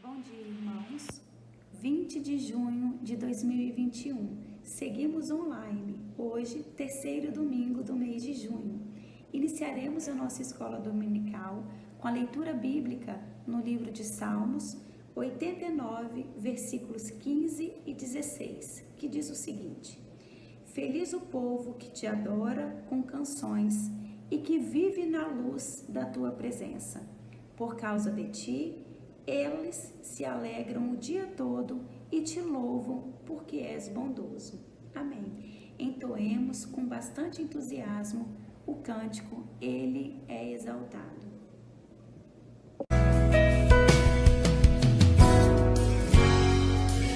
Bom dia, irmãos. 20 de junho de 2021. Seguimos online. Hoje, terceiro domingo do mês de junho. Iniciaremos a nossa escola dominical com a leitura bíblica no livro de Salmos 89, versículos 15 e 16, que diz o seguinte: Feliz o povo que te adora com canções e que vive na luz da tua presença. Por causa de ti, eles se alegram o dia todo e te louvam porque és bondoso. Amém. Entoemos com bastante entusiasmo o cântico Ele é exaltado.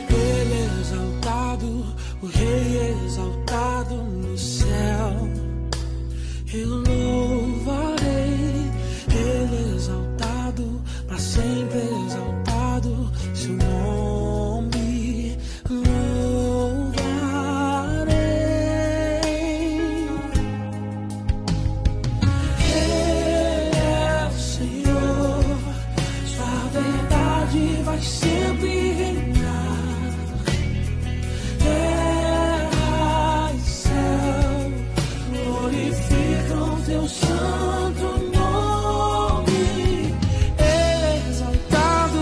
Ele é exaltado, o Rei é exaltado no céu. Eu louvarei, Ele é exaltado, para sempre exaltado, seu nome louvarei. Ele é o Senhor, sua verdade vai sempre reinar. Terra e céu glorificam teu santo nome. Ele é exaltado,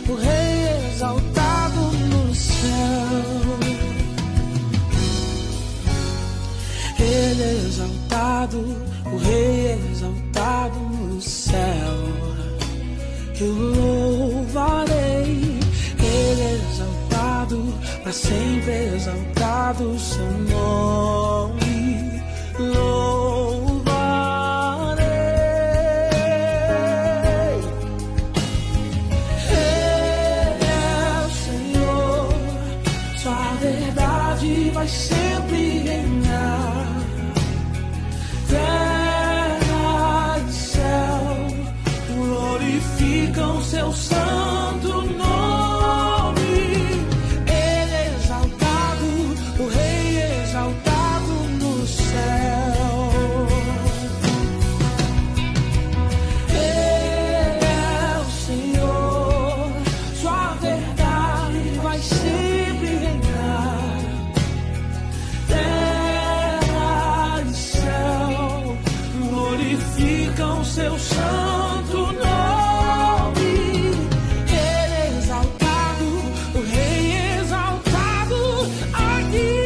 o Rei é exaltado no céu. Ele é exaltado, o Rei é exaltado no céu. Eu louvarei, Ele é exaltado, para sempre exaltado seu nome. Louvarei. Ele é o Senhor, sua verdade vai sempre reinar. Terra e céu glorificam seu santo nome. Ele é exaltado, o Rei é exaltado no céu. Ele é o Senhor, sua verdade vai sempre reinar. Terra e céu glorificam seu santo nome. Ele é exaltado, o Rei é exaltado aqui.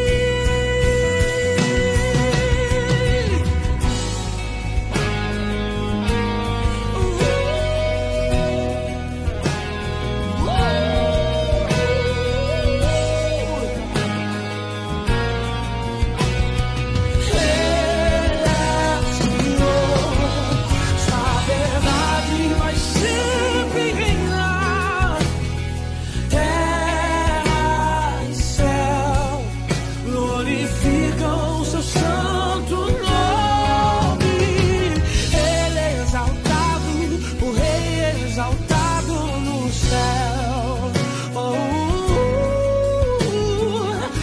Sua verdade vai sempre reinar. Terra e céu glorificam seu santo nome. Ele é exaltado, o Rei é exaltado no céu.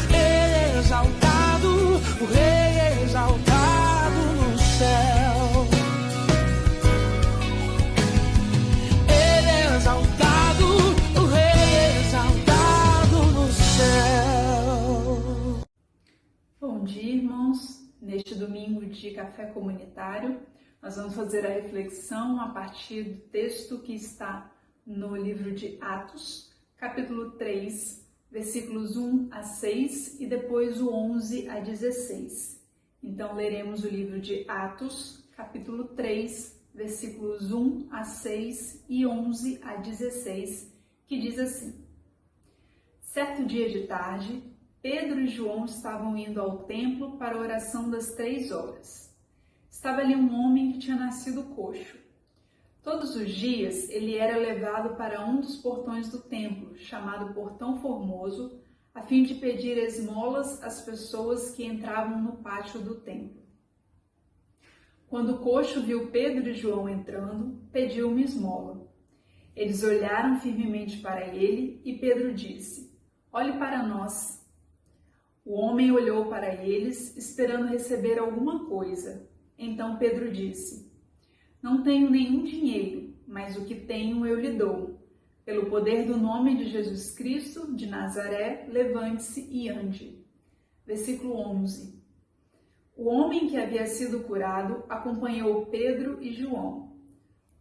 Ele é exaltado, o Rei é exaltado no céu. Ele é exaltado, o Rei é exaltado no céu. Bom dia, irmãos. Neste domingo de café comunitário, nós vamos fazer a reflexão a partir do texto que está no livro de Atos, capítulo 3, versículos 1 a 6 e depois o 11 a 16. Então, leremos o livro de Atos, capítulo 3, versículos 1 a 6 e 11 a 16, que diz assim: Certo dia de tarde, Pedro e João estavam indo ao templo para a oração das 3 horas. Estava ali um homem que tinha nascido coxo. Todos os dias ele era levado para um dos portões do templo, chamado Portão Formoso, a fim de pedir esmolas às pessoas que entravam no pátio do templo. Quando o coxo viu Pedro e João entrando, pediu uma esmola. Eles olharam firmemente para ele e Pedro disse: Olhe para nós. O homem olhou para eles, esperando receber alguma coisa. Então Pedro disse: Não tenho nenhum dinheiro, mas o que tenho eu lhe dou. Pelo poder do nome de Jesus Cristo de Nazaré, levante-se e ande. Versículo 11. O homem que havia sido curado acompanhou Pedro e João.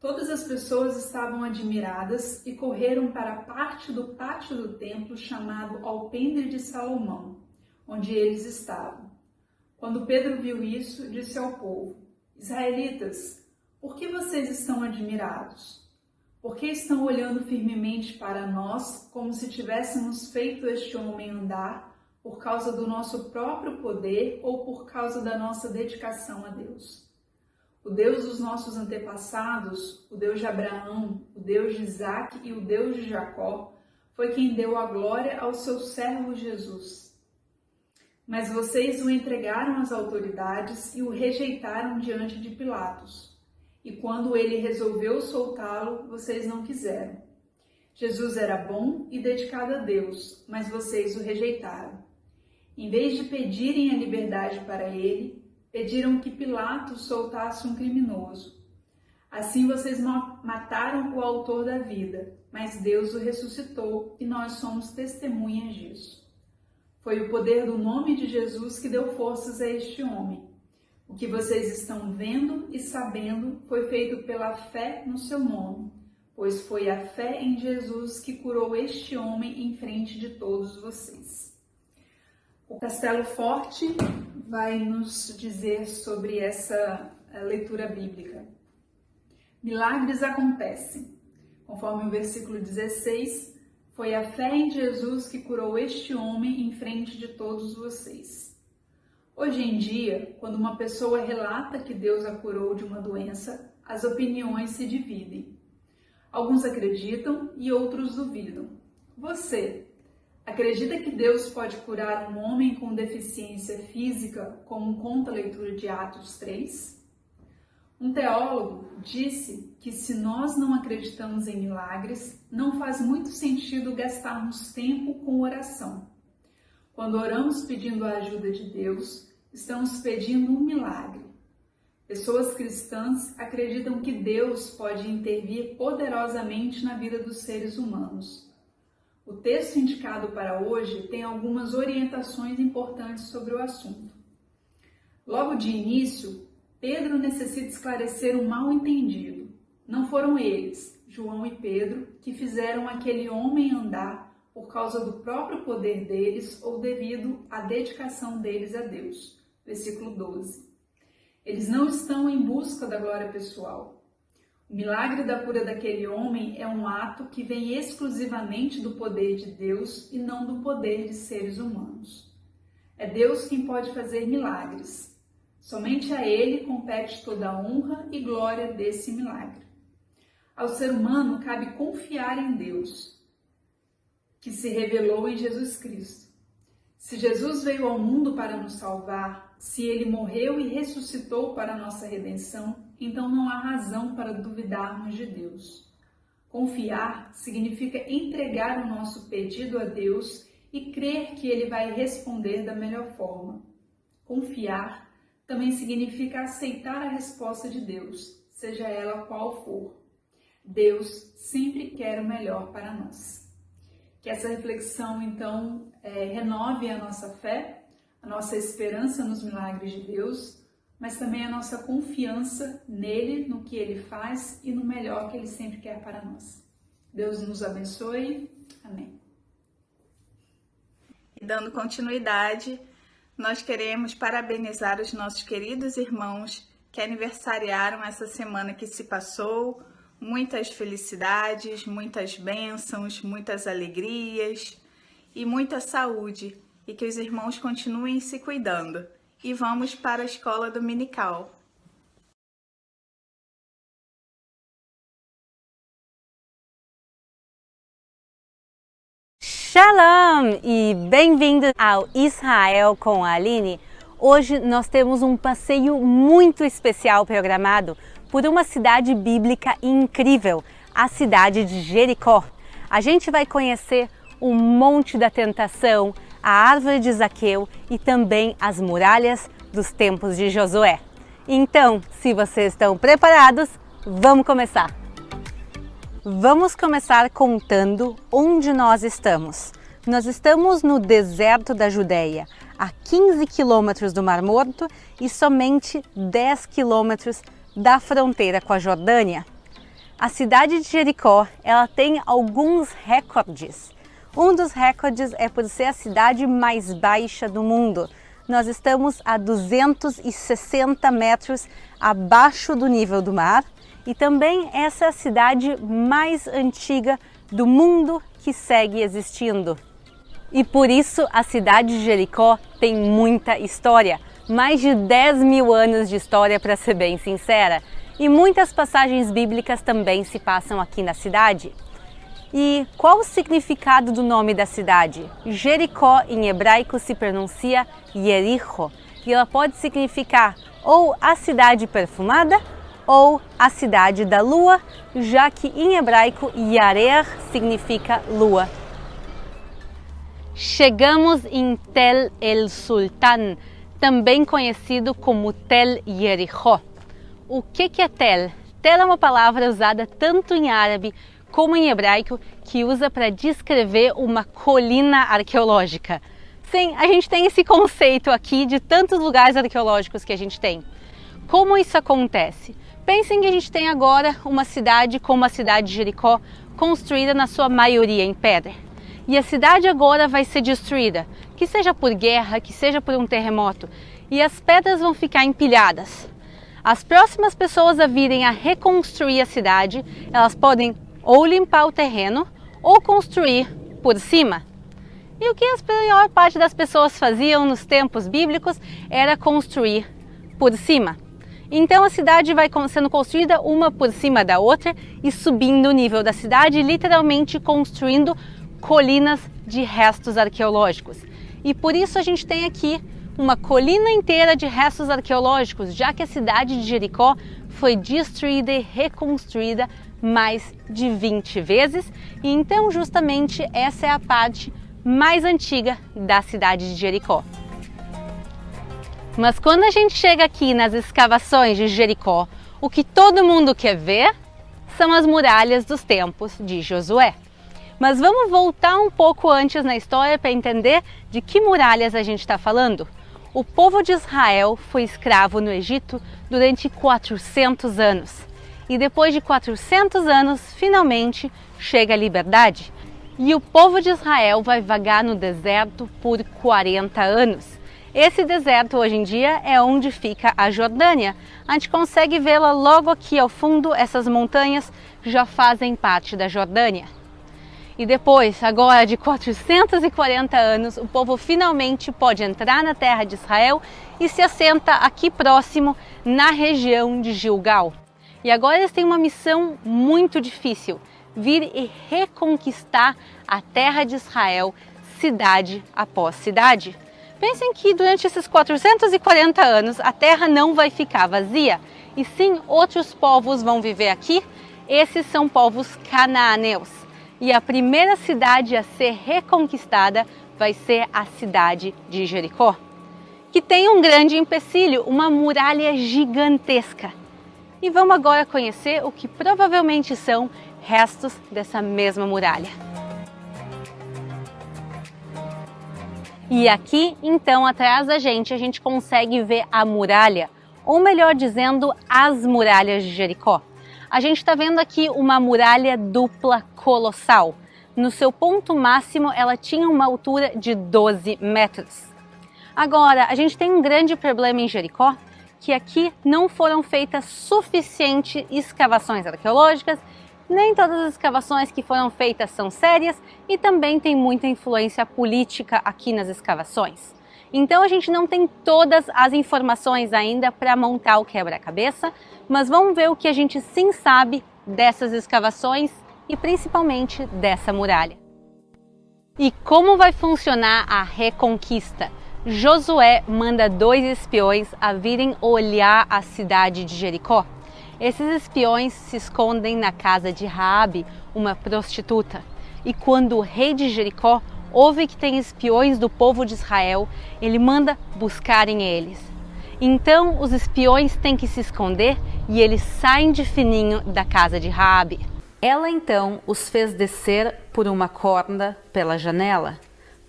Todas as pessoas estavam admiradas e correram para a parte do pátio do templo chamado Alpendre de Salomão, onde eles estavam. Quando Pedro viu isso, disse ao povo: Israelitas, por que vocês estão admirados? Por que estão olhando firmemente para nós, como se tivéssemos feito este homem andar, por causa do nosso próprio poder ou por causa da nossa dedicação a Deus? O Deus dos nossos antepassados, o Deus de Abraão, o Deus de Isaque e o Deus de Jacó, foi quem deu a glória ao seu servo Jesus. Mas vocês o entregaram às autoridades e o rejeitaram diante de Pilatos. E quando ele resolveu soltá-lo, vocês não quiseram. Jesus era bom e dedicado a Deus, mas vocês o rejeitaram. Em vez de pedirem a liberdade para ele, pediram que Pilatos soltasse um criminoso. Assim vocês mataram o autor da vida, mas Deus o ressuscitou e nós somos testemunhas disso. Foi o poder do nome de Jesus que deu forças a este homem. O que vocês estão vendo e sabendo foi feito pela fé no seu nome, pois foi a fé em Jesus que curou este homem em frente de todos vocês. O Castelo Forte vai nos dizer sobre essa leitura bíblica. Milagres acontecem. Conforme o versículo 16, foi a fé em Jesus que curou este homem em frente de todos vocês. Hoje em dia, quando uma pessoa relata que Deus a curou de uma doença, as opiniões se dividem. Alguns acreditam e outros duvidam. Você acredita que Deus pode curar um homem com deficiência física, como conta a leitura de Atos 3? Um teólogo disse que se nós não acreditamos em milagres, não faz muito sentido gastarmos tempo com oração. Quando oramos pedindo a ajuda de Deus, estamos pedindo um milagre. Pessoas cristãs acreditam que Deus pode intervir poderosamente na vida dos seres humanos. O texto indicado para hoje tem algumas orientações importantes sobre o assunto. Logo de início, Pedro necessita esclarecer um mal-entendido. Não foram eles, João e Pedro, que fizeram aquele homem andar por causa do próprio poder deles ou devido à dedicação deles a Deus. Versículo 12. Eles não estão em busca da glória pessoal. O milagre da cura daquele homem é um ato que vem exclusivamente do poder de Deus e não do poder de seres humanos. É Deus quem pode fazer milagres. Somente a Ele compete toda a honra e glória desse milagre. Ao ser humano cabe confiar em Deus, que se revelou em Jesus Cristo. Se Jesus veio ao mundo para nos salvar, se Ele morreu e ressuscitou para a nossa redenção, então não há razão para duvidarmos de Deus. Confiar significa entregar o nosso pedido a Deus e crer que Ele vai responder da melhor forma. Confiar também significa aceitar a resposta de Deus, seja ela qual for. Deus sempre quer o melhor para nós. Que essa reflexão, então, renove a nossa fé, a nossa esperança nos milagres de Deus, mas também a nossa confiança nele, no que ele faz e no melhor que ele sempre quer para nós. Deus nos abençoe. Amém. E dando continuidade, nós queremos parabenizar os nossos queridos irmãos que aniversariaram essa semana que se passou. Muitas felicidades, muitas bênçãos, muitas alegrias e muita saúde. E que os irmãos continuem se cuidando. E vamos para a escola dominical. Shalom e bem-vindo ao Israel com a Aline. Hoje nós temos um passeio muito especial programado por uma cidade bíblica incrível, a cidade de Jericó. A gente vai conhecer o Monte da Tentação, a Árvore de Zaqueu e também as muralhas dos tempos de Josué. Então, se vocês estão preparados, vamos começar! Vamos começar contando onde nós estamos. Nós estamos no deserto da Judéia, a 15 quilômetros do Mar Morto e somente 10 quilômetros da fronteira com a Jordânia. A cidade de Jericó, ela tem alguns recordes. Um dos recordes é por ser a cidade mais baixa do mundo. Nós estamos a 260 metros abaixo do nível do mar e também essa é a cidade mais antiga do mundo que segue existindo. E por isso a cidade de Jericó tem muita história, mais de 10 mil anos de história, para ser bem sincera. E muitas passagens bíblicas também se passam aqui na cidade. E qual o significado do nome da cidade? Jericó em hebraico se pronuncia Yericho e ela pode significar ou a cidade perfumada ou a cidade da lua, já que em hebraico Yarer significa lua. Chegamos em Tel El Sultan, também conhecido como Tel Yericho. O que é Tel? Tel é uma palavra usada tanto em árabe como em hebraico, que usa para descrever uma colina arqueológica. Sim, a gente tem esse conceito aqui de tantos lugares arqueológicos que a gente tem. Como isso acontece? Pensem que a gente tem agora uma cidade como a cidade de Jericó, construída na sua maioria em pedra. E a cidade agora vai ser destruída, que seja por guerra, que seja por um terremoto, e as pedras vão ficar empilhadas. As próximas pessoas a virem a reconstruir a cidade, elas podem ou limpar o terreno ou construir por cima. E o que a maior parte das pessoas faziam nos tempos bíblicos era construir por cima. Então a cidade vai sendo construída uma por cima da outra e subindo o nível da cidade, literalmente construindo colinas de restos arqueológicos. E por isso a gente tem aqui uma colina inteira de restos arqueológicos, já que a cidade de Jericó foi destruída e reconstruída mais de 20 vezes, e então justamente essa é a parte mais antiga da cidade de Jericó. Mas quando a gente chega aqui nas escavações de Jericó, o que todo mundo quer ver são as muralhas dos tempos de Josué. Mas vamos voltar um pouco antes na história para entender de que muralhas a gente está falando. O povo de Israel foi escravo no Egito durante 400 anos. E depois de 400 anos, finalmente chega a liberdade. E o povo de Israel vai vagar no deserto por 40 anos. Esse deserto hoje em dia é onde fica a Jordânia. A gente consegue vê-la logo aqui ao fundo, essas montanhas já fazem parte da Jordânia. E depois, agora de 440 anos, o povo finalmente pode entrar na terra de Israel e se assenta aqui próximo na região de Gilgal. E agora eles têm uma missão muito difícil, vir e reconquistar a terra de Israel, cidade após cidade. Pensem que durante esses 440 anos a terra não vai ficar vazia, e sim outros povos vão viver aqui. Esses são povos cananeus. E a primeira cidade a ser reconquistada vai ser a cidade de Jericó, que tem um grande empecilho, uma muralha gigantesca. E vamos agora conhecer o que provavelmente são restos dessa mesma muralha. E aqui, então, atrás da gente, a gente consegue ver a muralha, ou melhor dizendo, as muralhas de Jericó. A gente está vendo aqui uma muralha dupla colossal. No seu ponto máximo, ela tinha uma altura de 12 metros. Agora, a gente tem um grande problema em Jericó, que aqui não foram feitas suficientes escavações arqueológicas, nem todas as escavações que foram feitas são sérias e também tem muita influência política aqui nas escavações. Então a gente não tem todas as informações ainda para montar o quebra-cabeça, mas vamos ver o que a gente sim sabe dessas escavações e principalmente dessa muralha. E como vai funcionar a reconquista? Josué manda 2 espiões a virem olhar a cidade de Jericó. Esses espiões se escondem na casa de Raabe, uma prostituta. E quando o rei de Jericó ouve que tem espiões do povo de Israel, ele manda buscarem eles. Então os espiões têm que se esconder e eles saem de fininho da casa de Raabe. Ela então os fez descer por uma corda pela janela,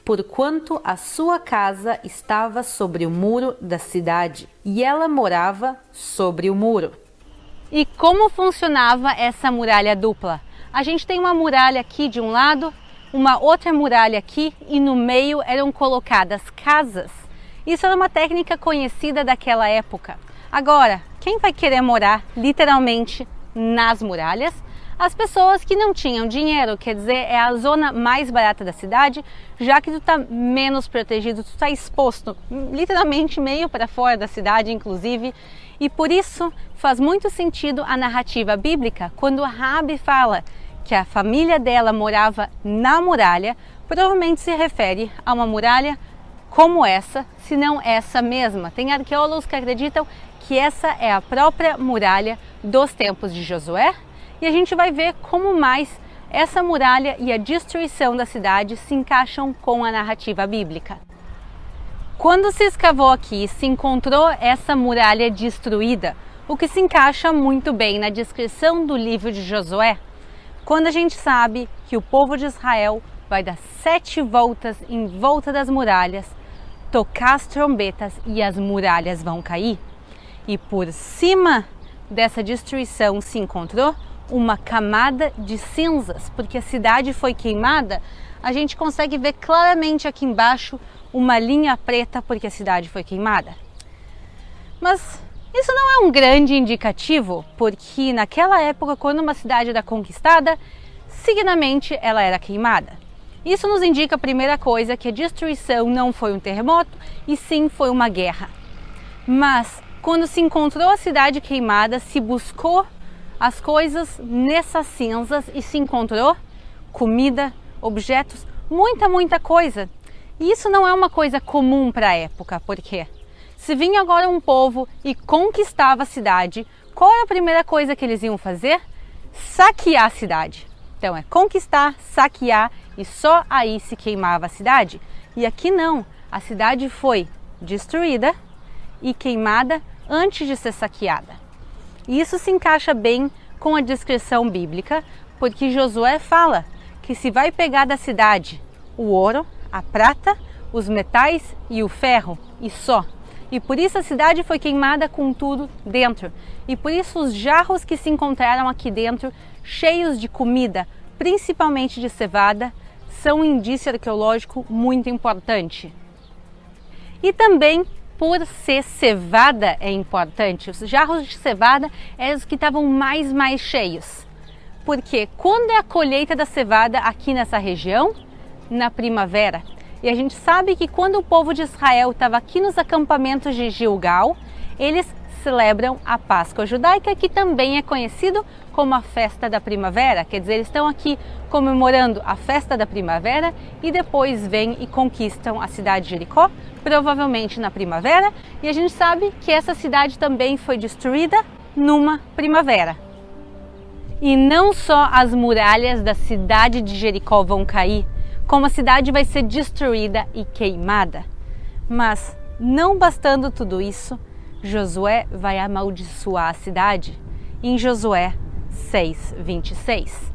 porquanto a sua casa estava sobre o muro da cidade, e ela morava sobre o muro. E como funcionava essa muralha dupla? A gente tem uma muralha aqui de um lado, uma outra muralha aqui, e no meio eram colocadas casas. Isso era uma técnica conhecida daquela época. Agora, quem vai querer morar literalmente nas muralhas? As pessoas que não tinham dinheiro, quer dizer, é a zona mais barata da cidade, já que tu está menos protegido, tu está exposto literalmente meio para fora da cidade, inclusive, e por isso faz muito sentido a narrativa bíblica quando Raabe fala que a família dela morava na muralha, provavelmente se refere a uma muralha como essa, se não essa mesma. Tem arqueólogos que acreditam que essa é a própria muralha dos tempos de Josué, e a gente vai ver como mais essa muralha e a destruição da cidade se encaixam com a narrativa bíblica. Quando se escavou aqui, se encontrou essa muralha destruída, o que se encaixa muito bem na descrição do livro de Josué, quando a gente sabe que o povo de Israel vai dar 7 voltas em volta das muralhas, tocar as trombetas e as muralhas vão cair. E por cima dessa destruição se encontrou uma camada de cinzas, porque a cidade foi queimada. A gente consegue ver claramente aqui embaixo uma linha preta porque a cidade foi queimada. Mas isso não é um grande indicativo, porque naquela época, quando uma cidade era conquistada, seguidamente ela era queimada. Isso nos indica a primeira coisa, que a destruição não foi um terremoto, e sim foi uma guerra. Mas quando se encontrou a cidade queimada, se buscou as coisas nessas cinzas e se encontrou comida, objetos, muita coisa. E isso não é uma coisa comum para a época, porque se vinha agora um povo e conquistava a cidade, qual era a primeira coisa que eles iam fazer? Saquear a cidade. Então é conquistar, saquear, e só aí se queimava a cidade. E aqui não, a cidade foi destruída e queimada antes de ser saqueada. E isso se encaixa bem com a descrição bíblica, porque Josué fala que se vai pegar da cidade o ouro, a prata, os metais e o ferro, e só. E por isso a cidade foi queimada com tudo dentro. E por isso os jarros que se encontraram aqui dentro, cheios de comida, principalmente de cevada, são um indício arqueológico muito importante. E também por ser cevada é importante. Os jarros de cevada eram os que estavam mais cheios. Porque quando é a colheita da cevada aqui nessa região? Na primavera. E a gente sabe que quando o povo de Israel estava aqui nos acampamentos de Gilgal, eles celebram a Páscoa judaica, que também é conhecido como a festa da primavera. Quer dizer, eles estão aqui comemorando a festa da primavera e depois vêm e conquistam a cidade de Jericó, provavelmente na primavera, e a gente sabe que essa cidade também foi destruída numa primavera. E não só as muralhas da cidade de Jericó vão cair, como a cidade vai ser destruída e queimada. Mas não bastando tudo isso, Josué vai amaldiçoar a cidade em Josué 6:26.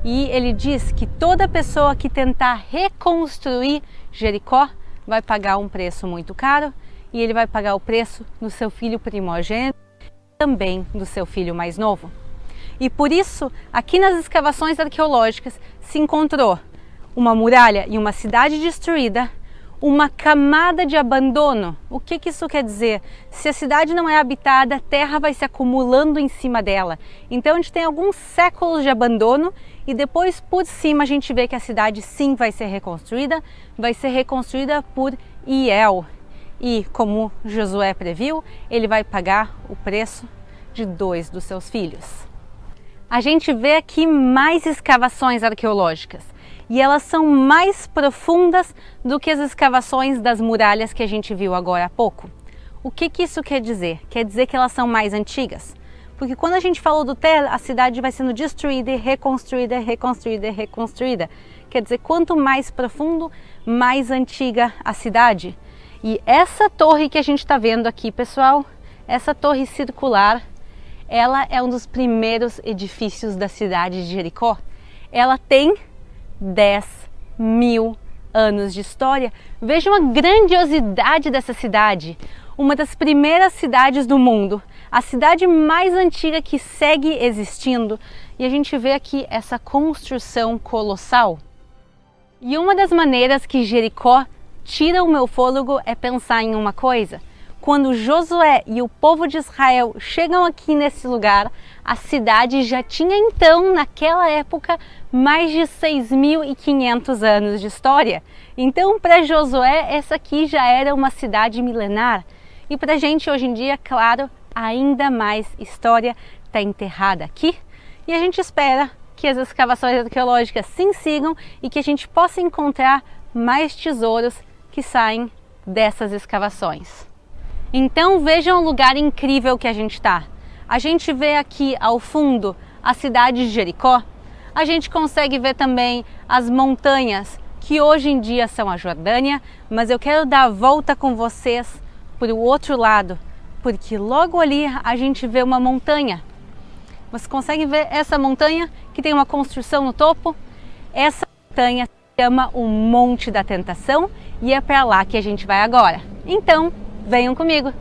E ele diz que toda pessoa que tentar reconstruir Jericó vai pagar um preço muito caro, e ele vai pagar o preço no seu filho primogênito e também do seu filho mais novo. E por isso, aqui nas escavações arqueológicas se encontrou uma muralha e uma cidade destruída, uma camada de abandono. O que isso quer dizer? Se a cidade não é habitada, a terra vai se acumulando em cima dela. Então a gente tem alguns séculos de abandono e depois por cima a gente vê que a cidade sim vai ser reconstruída por Hiel. E como Josué previu, ele vai pagar o preço de 2 dos seus filhos. A gente vê aqui mais escavações arqueológicas. E elas são mais profundas do que as escavações das muralhas que a gente viu agora há pouco. O que isso quer dizer? Quer dizer que elas são mais antigas. Porque quando a gente falou do Tel, a cidade vai sendo destruída e reconstruída, reconstruída e reconstruída. Quer dizer, quanto mais profundo, mais antiga a cidade. E essa torre que a gente está vendo aqui, pessoal, essa torre circular, ela é um dos primeiros edifícios da cidade de Jericó. Ela tem 10.000 anos de história. Vejam a grandiosidade dessa cidade. Uma das primeiras cidades do mundo, a cidade mais antiga que segue existindo. E a gente vê aqui essa construção colossal. E uma das maneiras que Jericó tira o meu fôlego é pensar em uma coisa. Quando Josué e o povo de Israel chegam aqui nesse lugar, a cidade já tinha então, naquela época, mais de 6.500 anos de história. Então, para Josué, essa aqui já era uma cidade milenar. E para a gente hoje em dia, claro, ainda mais história está enterrada aqui. E a gente espera que as escavações arqueológicas sim sigam e que a gente possa encontrar mais tesouros que saem dessas escavações. Então vejam o lugar incrível que a gente está. A gente vê aqui ao fundo a cidade de Jericó. A gente consegue ver também as montanhas que hoje em dia são a Jordânia, mas eu quero dar a volta com vocês para o outro lado, porque logo ali a gente vê uma montanha. Você consegue ver essa montanha que tem uma construção no topo? Essa montanha se chama o Monte da Tentação e é para lá que a gente vai agora. Então, venham comigo!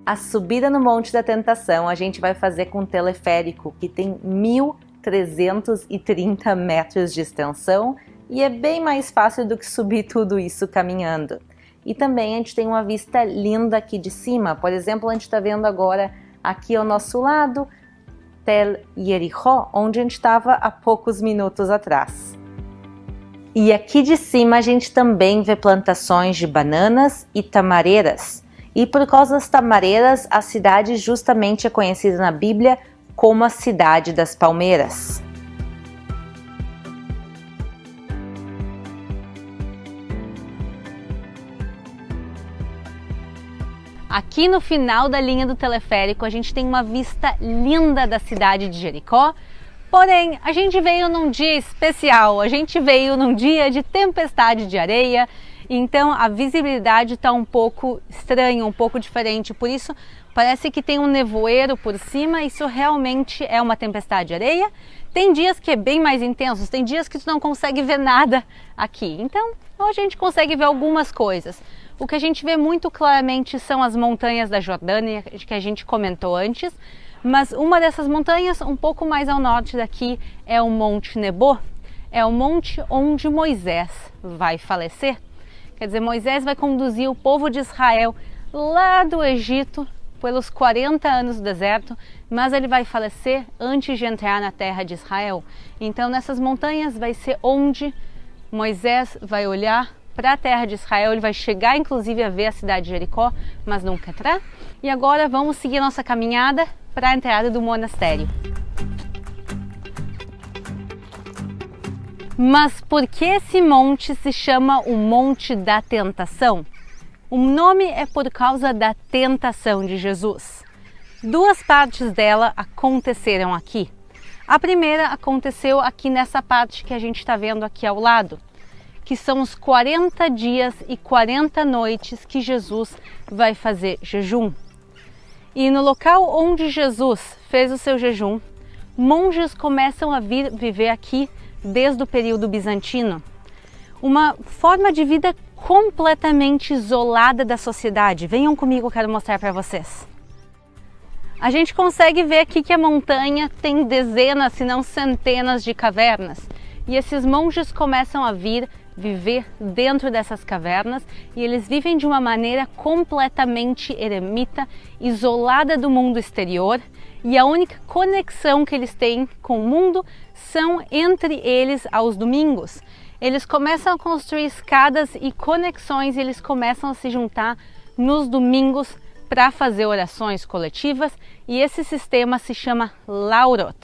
A subida no Monte da Tentação a gente vai fazer com um teleférico que tem 1.330 metros de extensão e é bem mais fácil do que subir tudo isso caminhando. E também a gente tem uma vista linda aqui de cima. Por exemplo, a gente está vendo agora aqui ao nosso lado Tel Yerichó, onde a gente estava há poucos minutos atrás. E aqui de cima a gente também vê plantações de bananas e tamareiras. E por causa das tamareiras, a cidade justamente é conhecida na Bíblia como a Cidade das Palmeiras. Aqui no final da linha do teleférico a gente tem uma vista linda da cidade de Jericó. Porém, a gente veio num dia especial, a gente veio num dia de tempestade de areia, então a visibilidade está um pouco estranha, um pouco diferente, por isso parece que tem um nevoeiro por cima, isso realmente é uma tempestade de areia. Tem dias que é bem mais intenso, tem dias que tu não consegue ver nada aqui, então hoje a gente consegue ver algumas coisas. O que a gente vê muito claramente são as montanhas da Jordânia, que a gente comentou antes, mas uma dessas montanhas, um pouco mais ao norte daqui, é o Monte Nebo. É o monte onde Moisés vai falecer. Quer dizer, Moisés vai conduzir o povo de Israel lá do Egito pelos 40 anos do deserto, mas ele vai falecer antes de entrar na terra de Israel. Então nessas montanhas vai ser onde Moisés vai olhar para a terra de Israel, ele vai chegar inclusive a ver a cidade de Jericó, mas nunca entrar. E agora vamos seguir a nossa caminhada para a entrada do monastério. Mas por que esse monte se chama o Monte da Tentação? O nome é por causa da tentação de Jesus. Duas partes dela aconteceram aqui. A primeira aconteceu aqui nessa parte que a gente está vendo aqui ao lado, que são os 40 dias e 40 noites que Jesus vai fazer jejum. E no local onde Jesus fez o seu jejum, monges começam a vir viver aqui desde o período bizantino. Uma forma de vida completamente isolada da sociedade. Venham comigo, eu quero mostrar para vocês. A gente consegue ver aqui que a montanha tem dezenas, se não centenas de cavernas. E esses monges começam a vir viver dentro dessas cavernas e eles vivem de uma maneira completamente eremita, isolada do mundo exterior, e a única conexão que eles têm com o mundo são entre eles aos domingos. Eles começam a construir escadas e conexões, e eles começam a se juntar nos domingos para fazer orações coletivas, e esse sistema se chama Laurot.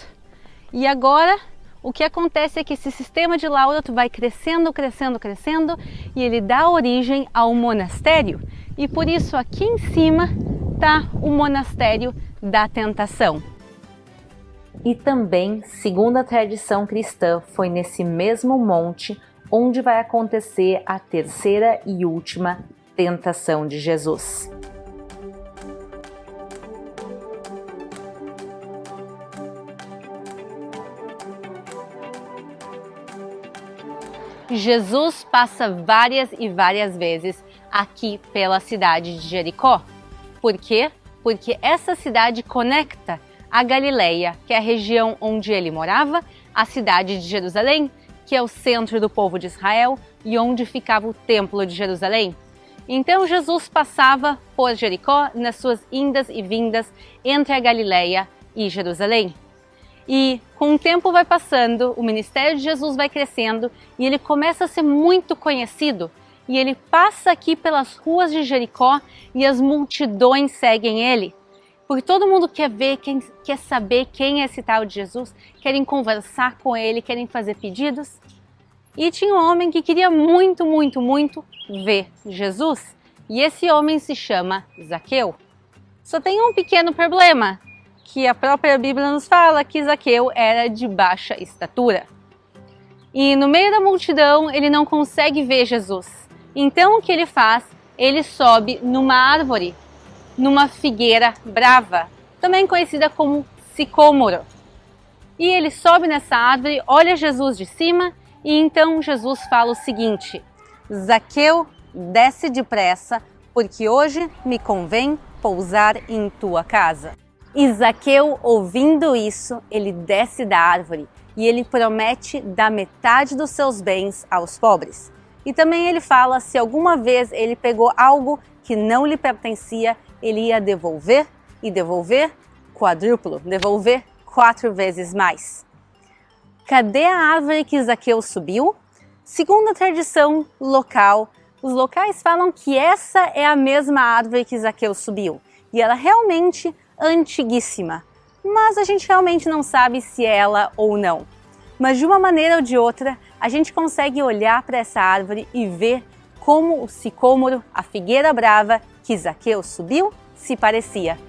E agora o que acontece é que esse sistema de Laurot vai crescendo, crescendo, crescendo, e ele dá origem ao monastério. E por isso aqui em cima está o monastério da Tentação. E também, segundo a tradição cristã, foi nesse mesmo monte onde vai acontecer a terceira e última tentação de Jesus. Jesus passa várias e várias vezes aqui pela cidade de Jericó. Por quê? Porque essa cidade conecta a Galileia, que é a região onde ele morava, a cidade de Jerusalém, que é o centro do povo de Israel e onde ficava o templo de Jerusalém. Então Jesus passava por Jericó nas suas indas e vindas entre a Galileia e Jerusalém. E com o tempo vai passando, o ministério de Jesus vai crescendo e ele começa a ser muito conhecido. E ele passa aqui pelas ruas de Jericó e as multidões seguem ele. Porque todo mundo quer ver, quer saber quem é esse tal de Jesus, querem conversar com ele, querem fazer pedidos. E tinha um homem que queria muito, muito, muito ver Jesus. E esse homem se chama Zaqueu. Só tem um pequeno problema, que a própria Bíblia nos fala que Zaqueu era de baixa estatura. E no meio da multidão ele não consegue ver Jesus. Então o que ele faz? Ele sobe numa árvore, numa figueira brava, também conhecida como sicômoro. E ele sobe nessa árvore, olha Jesus de cima e então Jesus fala o seguinte: Zaqueu, desce depressa, porque hoje me convém pousar em tua casa. E Zaqueu, ouvindo isso, ele desce da árvore e ele promete dar metade dos seus bens aos pobres. E também ele fala se alguma vez ele pegou algo que não lhe pertencia, ele ia devolver e devolver quadruplo, devolver 4 vezes mais. Cadê a árvore que Zaqueu subiu? Segundo a tradição local, os locais falam que essa é a mesma árvore que Zaqueu subiu. E ela é realmente antiguíssima, mas a gente realmente não sabe se é ela ou não. Mas de uma maneira ou de outra, a gente consegue olhar para essa árvore e ver como o sicômoro, a figueira brava que Zaqueu subiu, se parecia.